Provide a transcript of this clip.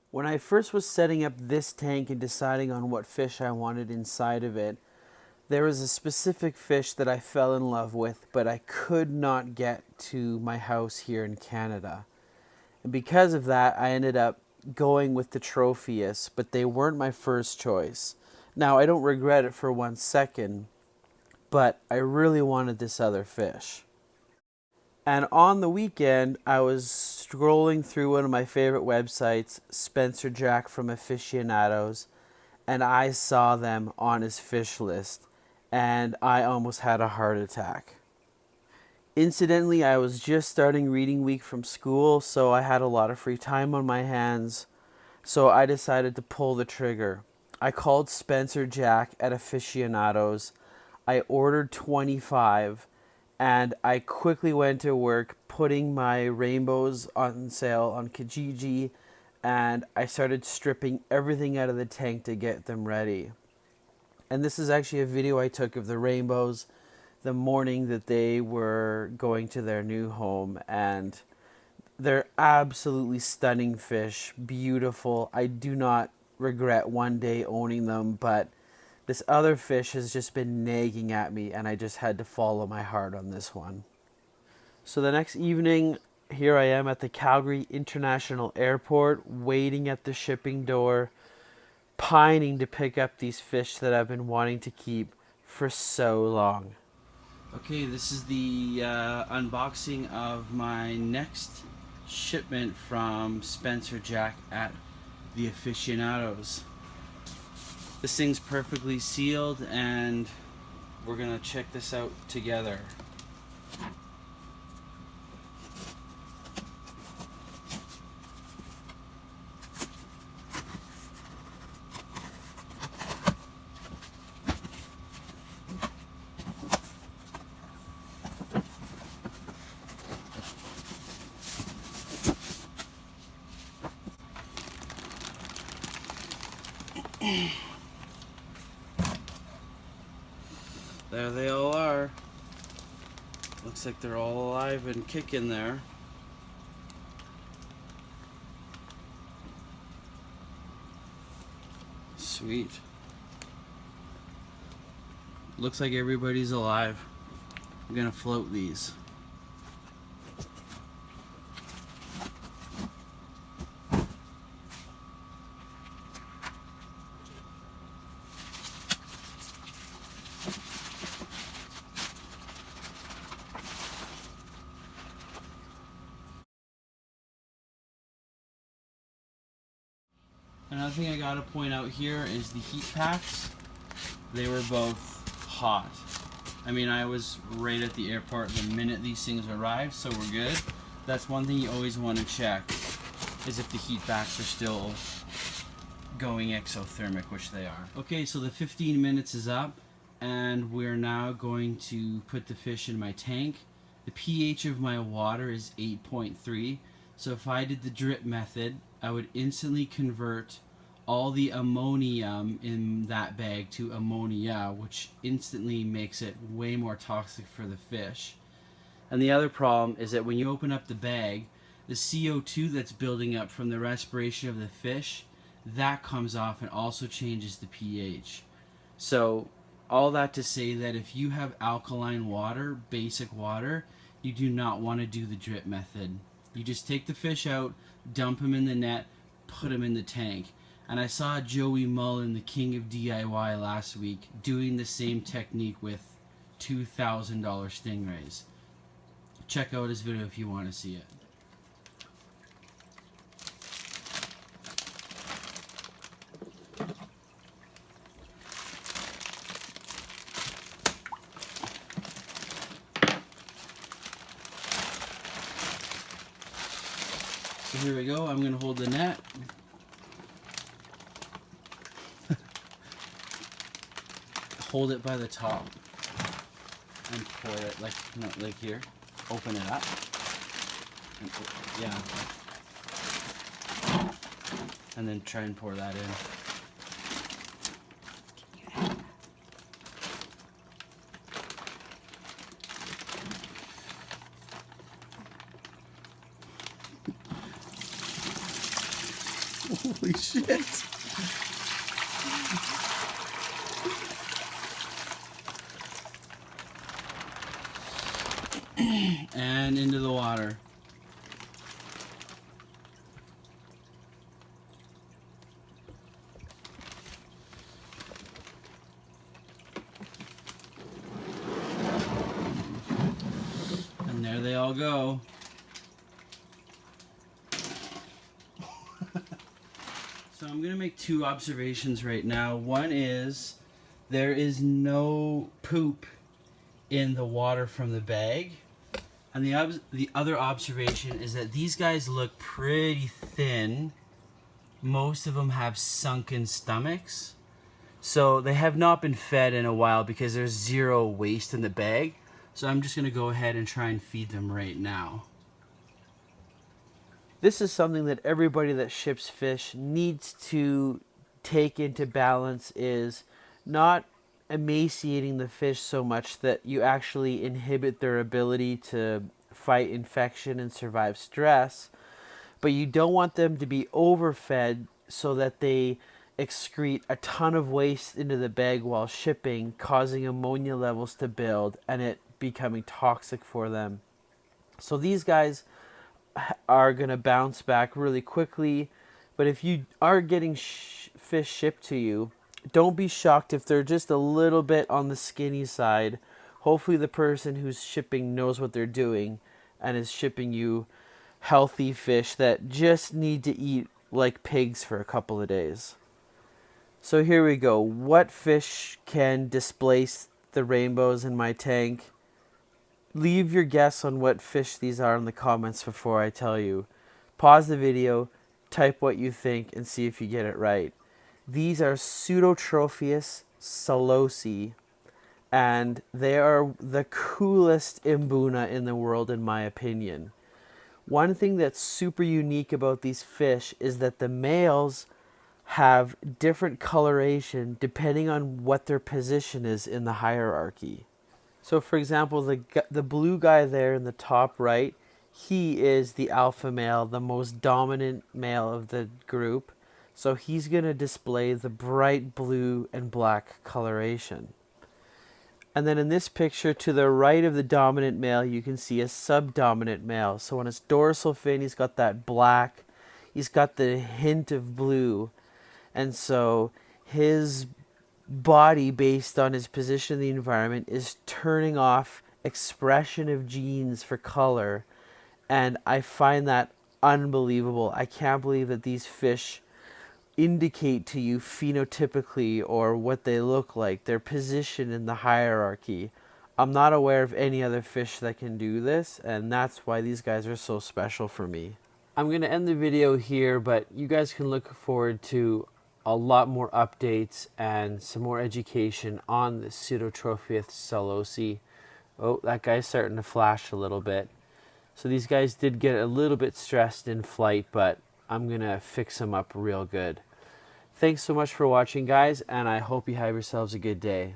When I first was setting up this tank and deciding on what fish I wanted inside of it, there was a specific fish that I fell in love with, but I could not get to my house here in Canada. And because of that, I ended up going with the Tropheus, but they weren't my first choice. Now, I don't regret it for 1 second, but I really wanted this other fish. And on the weekend, I was scrolling through one of my favorite websites, Spencer Jack from Aficionados, and I saw them on his fish list, and I almost had a heart attack. Incidentally, I was just starting reading week from school, so I had a lot of free time on my hands, so I decided to pull the trigger. I called Spencer Jack at Aficionados. I ordered 25, and I quickly went to work putting my rainbows on sale on Kijiji, and I started stripping everything out of the tank to get them ready. And this is actually a video I took of the rainbows the morning that they were going to their new home, and they're absolutely stunning fish, beautiful. I do not regret one day owning them, but this other fish has just been nagging at me, and I just had to follow my heart on this one. So the next evening, here I am at the Calgary International Airport, waiting at the shipping door, pining to pick up these fish that I've been wanting to keep for so long. Okay, this is the unboxing of my next shipment from Spencer Jack at the Aficionados. This thing's perfectly sealed, and we're gonna check this out together. There they all are. Looks like they're all alive and kicking there. Sweet. Looks like everybody's alive. I'm gonna float these. Another thing I gotta point out here is the heat packs. They were both hot. I mean, I was right at the airport the minute these things arrived, so we're good. That's one thing you always want to check, is if the heat packs are still going exothermic, which they are. Okay, so the 15 minutes is up, and we're now going to put the fish in my tank. The pH of my water is 8.3, so if I did the drip method, I would instantly convert all the ammonium in that bag to ammonia, which instantly makes it way more toxic for the fish. And the other problem is that when you open up the bag, the CO2 that's building up from the respiration of the fish, that comes off and also changes the pH. So all that to say that if you have alkaline water, basic water, you do not want to do the drip method. You just take the fish out, dump them in the net, put them in the tank. And I saw Joey Mullen, the king of DIY, last week doing the same technique with $2,000 stingrays. Check out his video if you want to see it. So here we go. I'm going to hold the net. Hold it by the top and pour it like here. Open it up. And, yeah. And then try and pour that in. Holy shit. And into the water. And there they all go. So I'm going to make two observations right now. One is there is no poop in the water from the bag. And the other observation is that these guys look pretty thin. Most of them have sunken stomachs. So they have not been fed in a while because there's zero waste in the bag. So I'm just going to go ahead and try and feed them right now. This is something that everybody that ships fish needs to take into balance, is not emaciating the fish so much that you actually inhibit their ability to fight infection and survive stress, but you don't want them to be overfed so that they excrete a ton of waste into the bag while shipping, causing ammonia levels to build and it becoming toxic for them. So these guys are going to bounce back really quickly, but if you are getting fish shipped to you, don't be shocked if they're just a little bit on the skinny side. Hopefully the person who's shipping knows what they're doing and is shipping you healthy fish that just need to eat like pigs for a couple of days. So here we go. What fish can displace the rainbows in my tank? Leave your guess on what fish these are in the comments before I tell you. Pause the video, type what you think, and see if you get it right. These are Pseudotropheus salosi, and they are the coolest Mbuna in the world in my opinion. One thing that's super unique about these fish is that the males have different coloration depending on what their position is in the hierarchy. So for example, the blue guy there in the top right, he is the alpha male, the most dominant male of the group. So he's going to display the bright blue and black coloration. And then in this picture to the right of the dominant male, you can see a subdominant male. So on his dorsal fin, he's got that black, he's got the hint of blue. And so his body, based on his position in the environment, is turning off expression of genes for color, and I find that unbelievable. I can't believe that these fish indicate to you phenotypically or what they look like, their position in the hierarchy. I'm not aware of any other fish that can do this, and that's why these guys are so special for me. I'm going to end the video here, but you guys can look forward to a lot more updates and some more education on the Pseudotropheus salosi. Oh, that guy's starting to flash a little bit. So these guys did get a little bit stressed in flight, but I'm going to fix them up real good. Thanks so much for watching, guys, and I hope you have yourselves a good day.